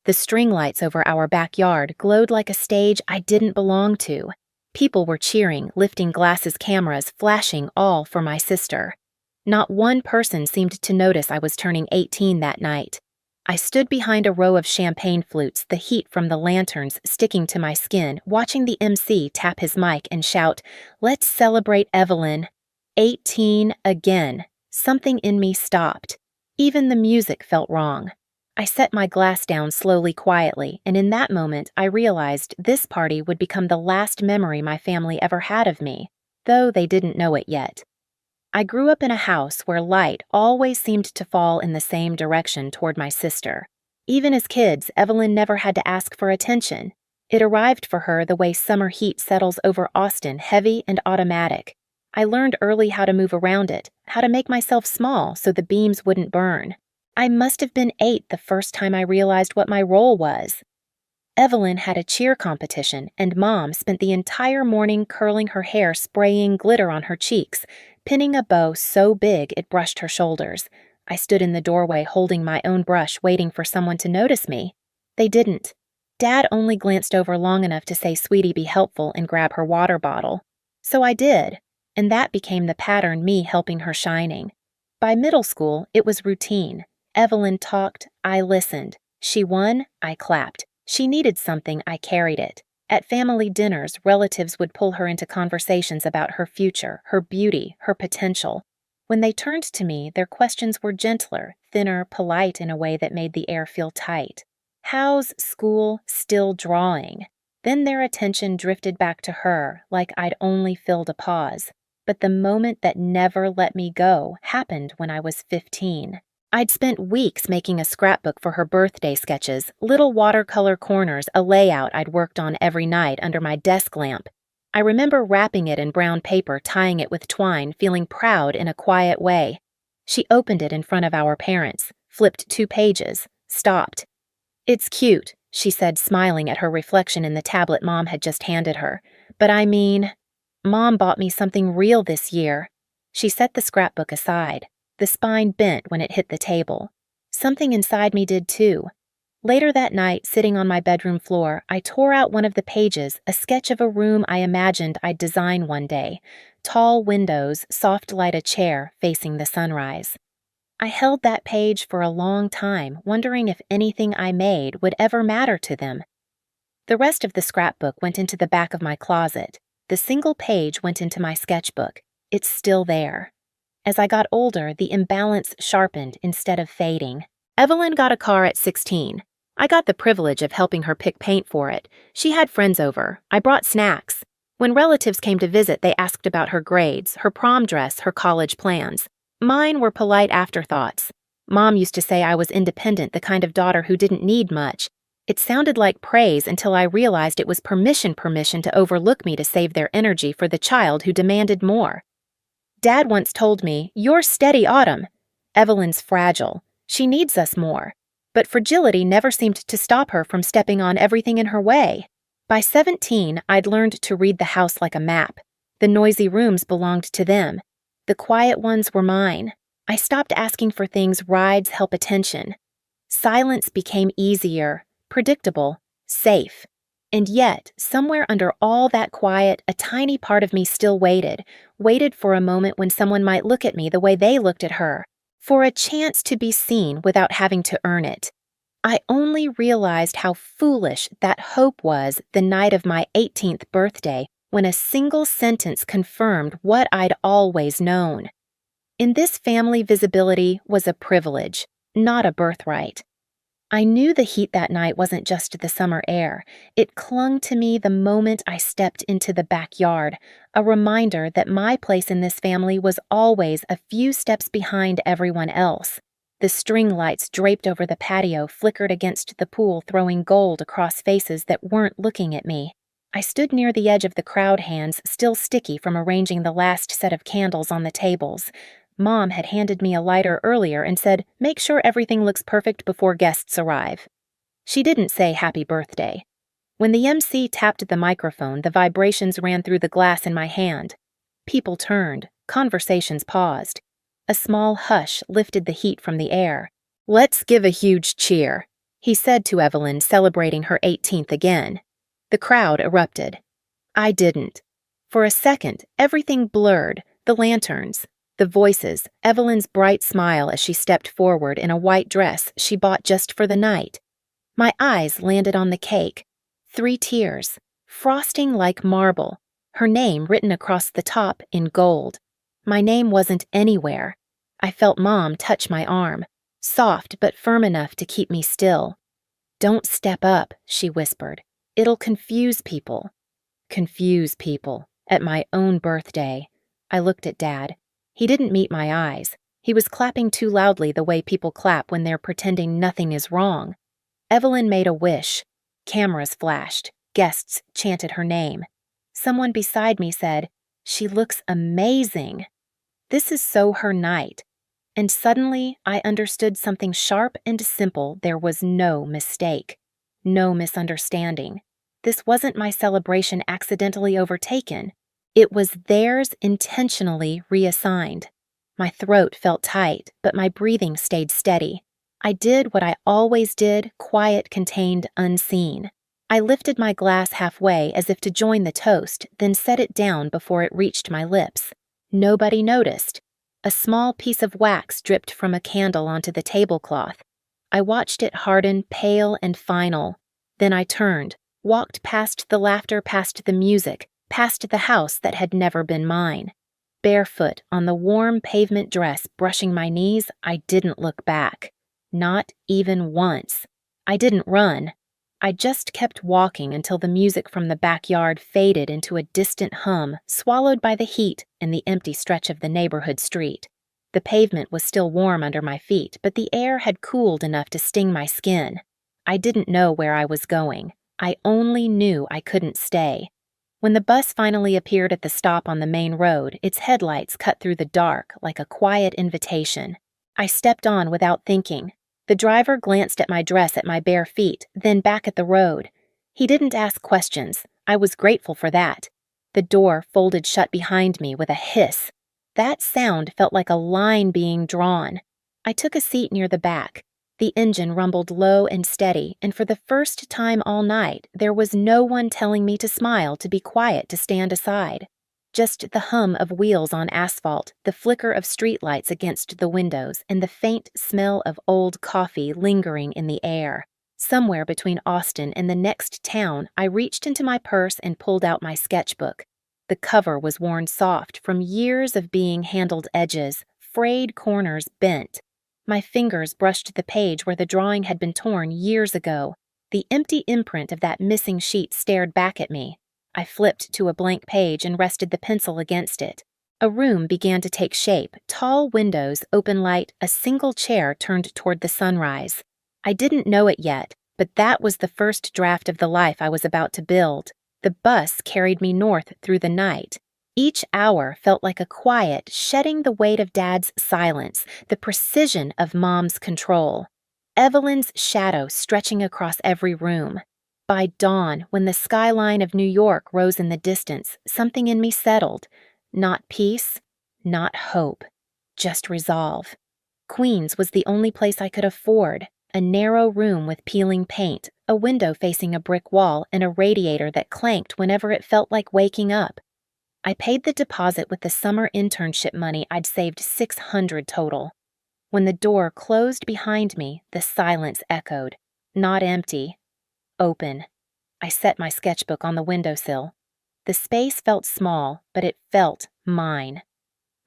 The string lights over our backyard glowed like a stage I didn't belong to. People were cheering, lifting glasses, cameras, flashing, all for my sister. Not one person seemed to notice I was turning 18 that night. I stood behind a row of champagne flutes, the heat from the lanterns sticking to my skin, watching the MC tap his mic and shout, "Let's celebrate Evelyn." 18 again. Something in me stopped. Even the music felt wrong. I set my glass down slowly, quietly, and in that moment I realized this party would become the last memory my family ever had of me, though they didn't know it yet. I grew up in a house where light always seemed to fall in the same direction toward my sister. Even as kids, Evelyn never had to ask for attention. It arrived for her the way summer heat settles over Austin, heavy and automatic. I learned early how to move around it, how to make myself small so the beams wouldn't burn. I must have been 8 the first time I realized what my role was. Evelyn had a cheer competition, and Mom spent the entire morning curling her hair, spraying glitter on her cheeks, pinning a bow so big it brushed her shoulders. I stood in the doorway holding my own brush, waiting for someone to notice me. They didn't. Dad only glanced over long enough to say, "Sweetie, be helpful," and grab her water bottle. So I did, and that became the pattern, me helping her shining. By middle school, it was routine. Evelyn talked, I listened. She won, I clapped. She needed something, I carried it. At family dinners, relatives would pull her into conversations about her future, her beauty, her potential. When they turned to me, their questions were gentler, thinner, polite in a way that made the air feel tight. "How's school?" Still drawing. Then their attention drifted back to her, like I'd only filled a pause. But the moment that never let me go happened when I was 15. I'd spent weeks making a scrapbook for her birthday sketches, little watercolor corners, a layout I'd worked on every night under my desk lamp. I remember wrapping it in brown paper, tying it with twine, feeling proud in a quiet way. She opened it in front of our parents, flipped 2 pages, stopped. "It's cute," she said, smiling at her reflection in the tablet Mom had just handed her. "But I mean, Mom bought me something real this year." She set the scrapbook aside. The spine bent when it hit the table. Something inside me did too. Later that night, sitting on my bedroom floor, I tore out one of the pages, a sketch of a room I imagined I'd design one day. Tall windows, soft light, a chair facing the sunrise. I held that page for a long time, wondering if anything I made would ever matter to them. The rest of the scrapbook went into the back of my closet. The single page went into my sketchbook. It's still there. As I got older, the imbalance sharpened instead of fading. Evelyn got a car at 16. I got the privilege of helping her pick paint for it. She had friends over. I brought snacks. When relatives came to visit, they asked about her grades, her prom dress, her college plans. Mine were polite afterthoughts. Mom used to say I was independent, the kind of daughter who didn't need much. It sounded like praise until I realized it was permission to overlook me to save their energy for the child who demanded more. Dad once told me, "You're steady, Autumn. Evelyn's fragile. She needs us more." But fragility never seemed to stop her from stepping on everything in her way. By 17, I'd learned to read the house like a map. The noisy rooms belonged to them. The quiet ones were mine. I stopped asking for things, rides, help, attention. Silence became easier, predictable, safe. And yet, somewhere under all that quiet, a tiny part of me still waited for a moment when someone might look at me the way they looked at her, for a chance to be seen without having to earn it. I only realized how foolish that hope was the night of my 18th birthday, when a single sentence confirmed what I'd always known. In this family, visibility was a privilege, not a birthright. I knew the heat that night wasn't just the summer air. It clung to me the moment I stepped into the backyard, a reminder that my place in this family was always a few steps behind everyone else. The string lights draped over the patio flickered against the pool, throwing gold across faces that weren't looking at me. I stood near the edge of the crowd, hands still sticky from arranging the last set of candles on the tables. Mom had handed me a lighter earlier and said, "Make sure everything looks perfect before guests arrive." She didn't say happy birthday. When the MC tapped the microphone, the vibrations ran through the glass in my hand. People turned. Conversations paused. A small hush lifted the heat from the air. "Let's give a huge cheer," he said to Evelyn, celebrating her 18th again. The crowd erupted. I didn't. For a second, everything blurred, the lanterns, the voices, Evelyn's bright smile as she stepped forward in a white dress she bought just for the night. My eyes landed on the cake. 3 tiers, frosting like marble, her name written across the top in gold. My name wasn't anywhere. I felt Mom touch my arm, soft but firm enough to keep me still. "Don't step up," she whispered. "It'll confuse people." Confuse people. At my own birthday. I looked at Dad. He didn't meet my eyes. He was clapping too loudly the way people clap when they're pretending nothing is wrong. Evelyn made a wish. Cameras flashed. Guests chanted her name. Someone beside me said, "She looks amazing." This is so her night. And suddenly I understood something sharp and simple. There was no mistake. No misunderstanding. This wasn't my celebration accidentally overtaken. It was theirs intentionally reassigned. My throat felt tight, but my breathing stayed steady. I did what I always did, quiet, contained, unseen. I lifted my glass halfway as if to join the toast, then set it down before it reached my lips. Nobody noticed. A small piece of wax dripped from a candle onto the tablecloth. I watched it harden, pale and final. Then I turned, walked past the laughter, past the music, past the house that had never been mine. Barefoot on the warm pavement dress brushing my knees, I didn't look back. Not even once. I didn't run. I just kept walking until the music from the backyard faded into a distant hum, swallowed by the heat and the empty stretch of the neighborhood street. The pavement was still warm under my feet, but the air had cooled enough to sting my skin. I didn't know where I was going. I only knew I couldn't stay. When the bus finally appeared at the stop on the main road, its headlights cut through the dark like a quiet invitation. I stepped on without thinking. The driver glanced at my dress at my bare feet, then back at the road. He didn't ask questions. I was grateful for that. The door folded shut behind me with a hiss. That sound felt like a line being drawn. I took a seat near the back. The engine rumbled low and steady, and for the first time all night, there was no one telling me to smile, to be quiet, to stand aside. Just the hum of wheels on asphalt, the flicker of streetlights against the windows, and the faint smell of old coffee lingering in the air. Somewhere between Austin and the next town, I reached into my purse and pulled out my sketchbook. The cover was worn soft from years of being handled edges, frayed corners bent. My fingers brushed the page where the drawing had been torn years ago. The empty imprint of that missing sheet stared back at me. I flipped to a blank page and rested the pencil against it. A room began to take shape, tall windows, open light, a single chair turned toward the sunrise. I didn't know it yet, but that was the first draft of the life I was about to build. The bus carried me north through the night. Each hour felt like a quiet, shedding the weight of Dad's silence, the precision of Mom's control. Evelyn's shadow stretching across every room. By dawn, when the skyline of New York rose in the distance, something in me settled. Not peace, not hope, just resolve. Queens was the only place I could afford. A narrow room with peeling paint, a window facing a brick wall, and a radiator that clanked whenever it felt like waking up. I paid the deposit with the summer internship money I'd saved, $600 total. When the door closed behind me, the silence echoed. Not empty. Open. I set my sketchbook on the windowsill. The space felt small, but it felt mine.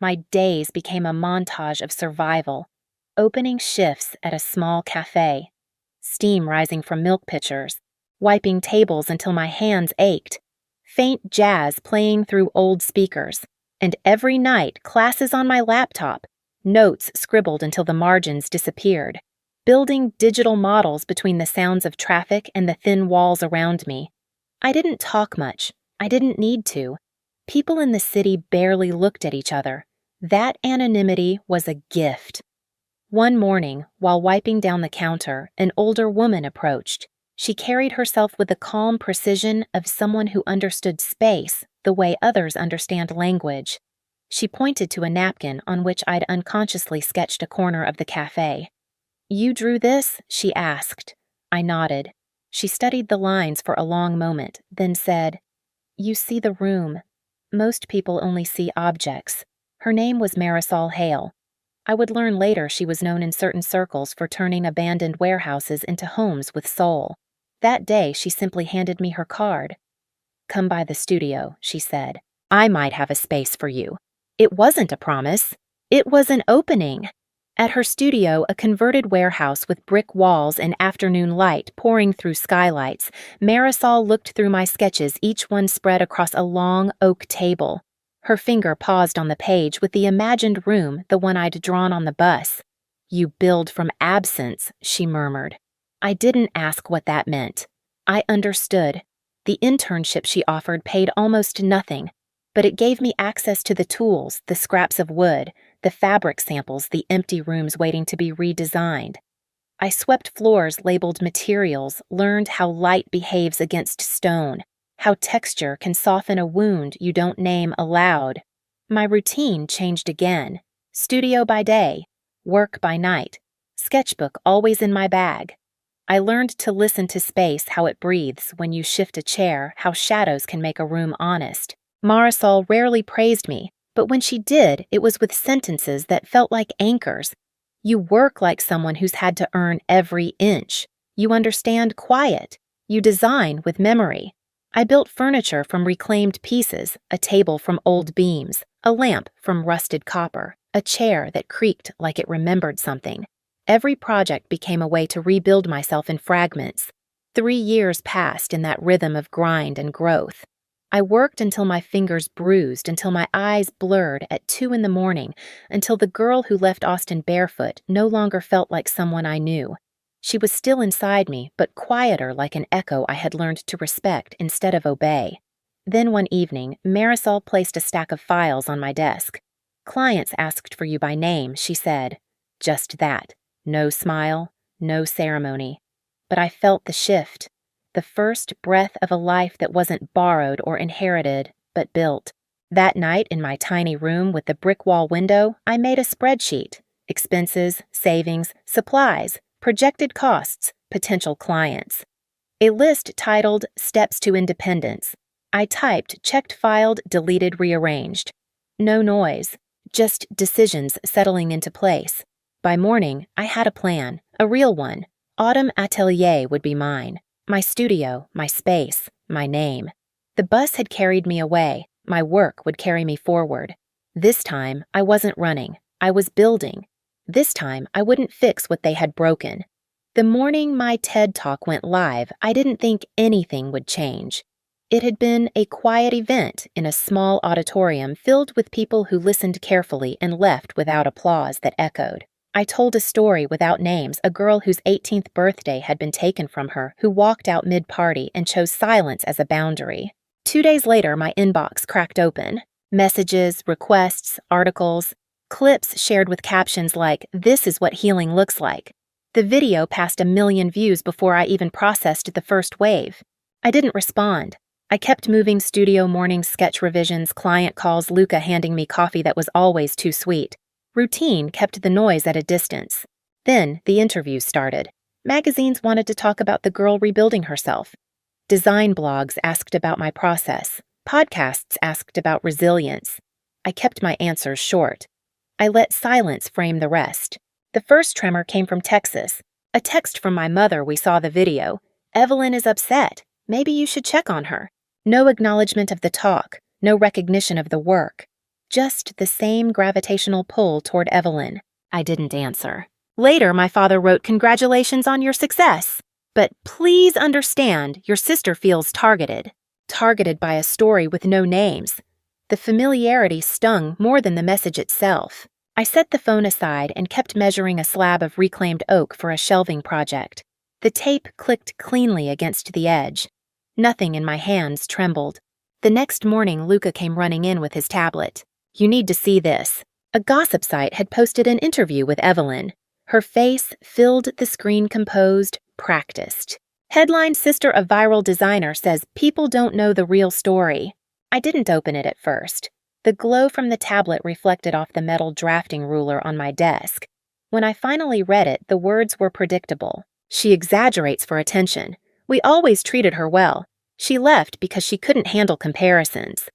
My days became a montage of survival. Opening shifts at a small cafe. Steam rising from milk pitchers. Wiping tables until my hands ached. Faint jazz playing through old speakers. And every night, classes on my laptop. Notes scribbled until the margins disappeared. Building digital models between the sounds of traffic and the thin walls around me. I didn't talk much. I didn't need to. People in the city barely looked at each other. That anonymity was a gift. One morning, while wiping down the counter, an older woman approached. She carried herself with the calm precision of someone who understood space the way others understand language. She pointed to a napkin on which I'd unconsciously sketched a corner of the cafe. "You drew this?" she asked. I nodded. She studied the lines for a long moment, then said, "You see the room. Most people only see objects." Her name was Marisol Hale. I would learn later she was known in certain circles for turning abandoned warehouses into homes with soul. That day, she simply handed me her card. "Come by the studio," she said. "I might have a space for you." It wasn't a promise. It was an opening. At her studio, a converted warehouse with brick walls and afternoon light pouring through skylights, Marisol looked through my sketches, each one spread across a long oak table. Her finger paused on the page with the imagined room, the one I'd drawn on the bus. "You build from absence," she murmured. I didn't ask what that meant. I understood. The internship she offered paid almost nothing, but it gave me access to the tools, the scraps of wood, the fabric samples, the empty rooms waiting to be redesigned. I swept floors labeled materials, learned how light behaves against stone, how texture can soften a wound you don't name aloud. My routine changed again. Studio by day, work by night, sketchbook always in my bag. I learned to listen to space, how it breathes when you shift a chair, how shadows can make a room honest. Marisol rarely praised me, but when she did, it was with sentences that felt like anchors. "You work like someone who's had to earn every inch. You understand quiet. You design with memory." I built furniture from reclaimed pieces, a table from old beams, a lamp from rusted copper, a chair that creaked like it remembered something. Every project became a way to rebuild myself in fragments. 3 years passed in that rhythm of grind and growth. I worked until my fingers bruised, until my eyes blurred at 2 in the morning, until the girl who left Austin barefoot no longer felt like someone I knew. She was still inside me, but quieter, like an echo I had learned to respect instead of obey. Then one evening, Marisol placed a stack of files on my desk. "Clients asked for you by name," she said. Just that. No smile, no ceremony. But I felt the shift. The first breath of a life that wasn't borrowed or inherited, but built. That night in my tiny room with the brick wall window, I made a spreadsheet. Expenses, savings, supplies, projected costs, potential clients. A list titled "Steps to Independence." I typed, checked, filed, deleted, rearranged. No noise, just decisions settling into place. By morning, I had a plan, a real one. Autumn Atelier would be mine. My studio, my space, my name. The bus had carried me away. My work would carry me forward. This time, I wasn't running. I was building. This time, I wouldn't fix what they had broken. The morning my TED Talk went live, I didn't think anything would change. It had been a quiet event in a small auditorium filled with people who listened carefully and left without applause that echoed. I told a story without names, a girl whose 18th birthday had been taken from her, who walked out mid-party and chose silence as a boundary. 2 days later, my inbox cracked open. Messages, requests, articles, clips shared with captions like, "This is what healing looks like." The video passed 1 million views before I even processed the first wave. I didn't respond. I kept moving: studio mornings, sketch revisions, client calls, Luca handing me coffee that was always too sweet. Routine kept the noise at a distance. Then the interviews started. Magazines wanted to talk about the girl rebuilding herself. Design blogs asked about my process. Podcasts asked about resilience. I kept my answers short. I let silence frame the rest. The first tremor came from Texas. A text from my mother: "We saw the video. Evelyn is upset. Maybe you should check on her." No acknowledgement of the talk. No recognition of the work. Just the same gravitational pull toward Evelyn. I didn't answer. Later, my father wrote, "Congratulations on your success. But please understand, your sister feels targeted." Targeted by a story with no names. The familiarity stung more than the message itself. I set the phone aside and kept measuring a slab of reclaimed oak for a shelving project. The tape clicked cleanly against the edge. Nothing in my hands trembled. The next morning, Luca came running in with his tablet. "You need to see this." A gossip site had posted an interview with Evelyn. Her face filled the screen, composed, practiced. Headline: "Sister of viral designer says people don't know the real story." I didn't open it at first. The glow from the tablet reflected off the metal drafting ruler on my desk. When I finally read it, the words were predictable. She exaggerates for attention. We always treated her well. She left because she couldn't handle comparisons.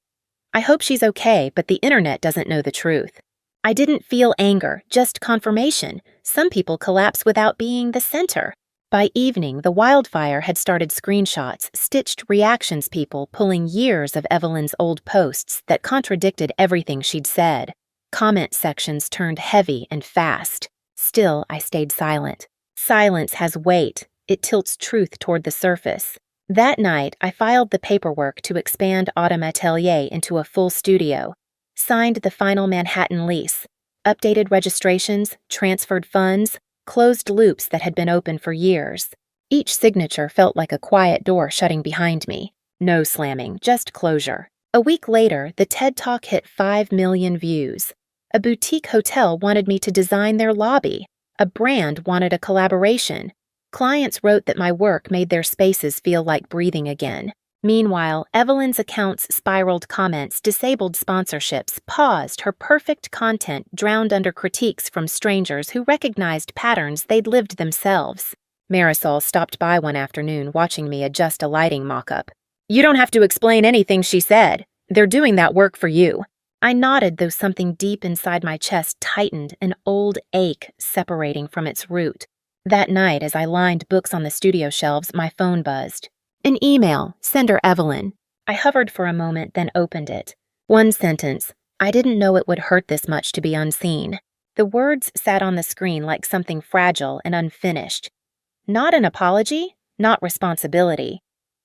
I hope she's okay, but the internet doesn't know the truth. I didn't feel anger, just confirmation. Some people collapse without being the center. By evening, the wildfire had started screenshots, stitched reactions people pulling years of Evelyn's old posts that contradicted everything she'd said. Comment sections turned heavy and fast. Still, I stayed silent. Silence has weight. It tilts truth toward the surface. That night, I filed the paperwork to expand Autumn Atelier into a full studio, signed the final Manhattan lease, updated registrations, transferred funds, closed loops that had been open for years. Each signature felt like a quiet door shutting behind me. No slamming, just closure. A week later, the TED Talk hit 5 million views. A boutique hotel wanted me to design their lobby. A brand wanted a collaboration. Clients wrote that my work made their spaces feel like breathing again. Meanwhile, Evelyn's account's spiraled comments disabled sponsorships, paused, her perfect content drowned under critiques from strangers who recognized patterns they'd lived themselves. Marisol stopped by one afternoon watching me adjust a lighting mock-up. "You don't have to explain anything she said. They're doing that work for you." I nodded, though something deep inside my chest tightened, an old ache separating from its root. That night, as I lined books on the studio shelves, my phone buzzed. An email, sender Evelyn. I hovered for a moment, then opened it. One sentence. I didn't know it would hurt this much to be unseen. The words sat on the screen like something fragile and unfinished. Not an apology, not responsibility.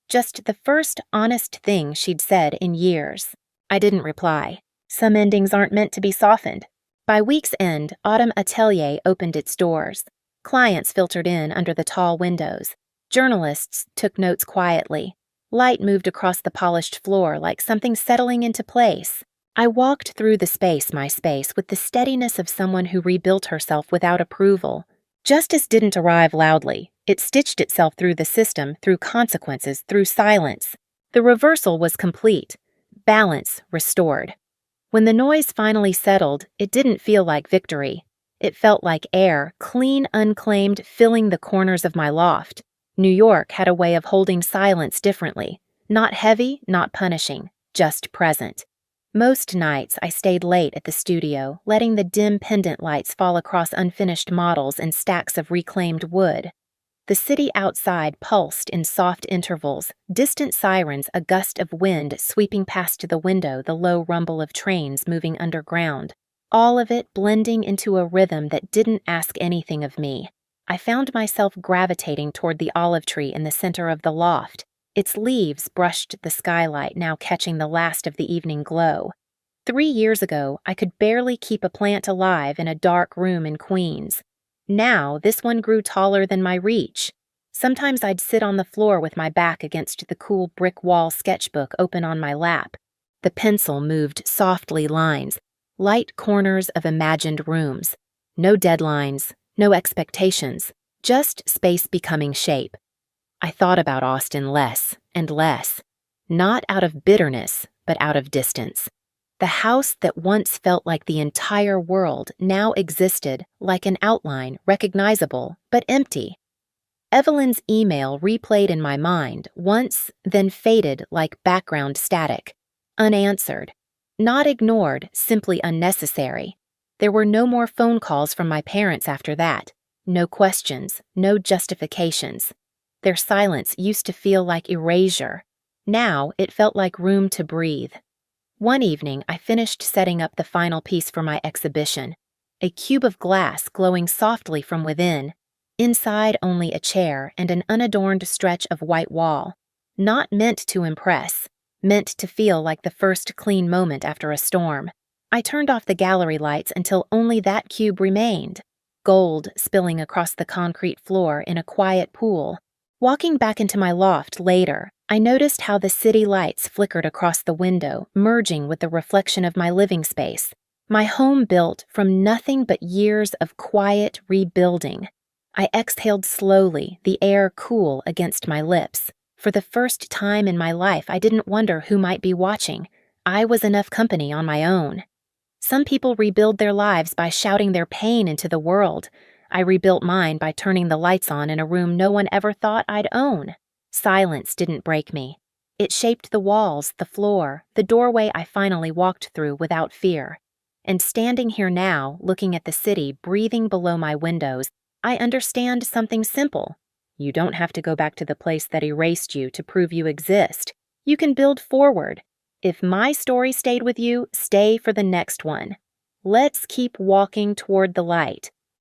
Just the first honest thing she'd said in years. I didn't reply. Some endings aren't meant to be softened. By week's end, Autumn Atelier opened its doors. Clients filtered in under the tall windows. Journalists took notes quietly. Light moved across the polished floor like something settling into place. I walked through the space, my space, with the steadiness of someone who rebuilt herself without approval. Justice didn't arrive loudly. It stitched itself through the system, through consequences, through silence. The reversal was complete. Balance restored. When the noise finally settled, it didn't feel like victory. It felt like air, clean, unclaimed, filling the corners of my loft. New York had a way of holding silence differently. Not heavy, not punishing, just present. Most nights I stayed late at the studio, letting the dim pendant lights fall across unfinished models and stacks of reclaimed wood. The city outside pulsed in soft intervals, distant sirens, a gust of wind sweeping past the window, the low rumble of trains moving underground. All of it blending into a rhythm that didn't ask anything of me. I found myself gravitating toward the olive tree in the center of the loft. Its leaves brushed the skylight, now catching the last of the evening glow. 3 years ago, I could barely keep a plant alive in a dark room in Queens. Now, this one grew taller than my reach. Sometimes I'd sit on the floor with my back against the cool brick wall sketchbook open on my lap. The pencil moved softly lines, light corners of imagined rooms. No deadlines, no expectations, just space becoming shape. I thought about Austin less and less, not out of bitterness, but out of distance. The house that once felt like the entire world now existed like an outline, recognizable, but empty. Evelyn's email replayed in my mind once, then faded like background static. Unanswered. Not ignored, simply unnecessary. There were no more phone calls from my parents after that. No questions, no justifications. Their silence used to feel like erasure. Now it felt like room to breathe. One evening, I finished setting up the final piece for my exhibition. A cube of glass glowing softly from within. Inside only a chair and an unadorned stretch of white wall. Not meant to impress. Meant to feel like the first clean moment after a storm. I turned off the gallery lights until only that cube remained. Gold spilling across the concrete floor in a quiet pool. Walking back into my loft later, I noticed how the city lights flickered across the window, merging with the reflection of my living space. My home built from nothing but years of quiet rebuilding. I exhaled slowly, the air cool against my lips. For the first time in my life, I didn't wonder who might be watching. I was enough company on my own. Some people rebuild their lives by shouting their pain into the world. I rebuilt mine by turning the lights on in a room no one ever thought I'd own. Silence didn't break me. It shaped the walls, the floor, the doorway I finally walked through without fear. And standing here now, looking at the city breathing below my windows, I understand something simple. You don't have to go back to the place that erased you to prove you exist. You can build forward. If my story stayed with you, stay for the next one. Let's keep walking toward the light.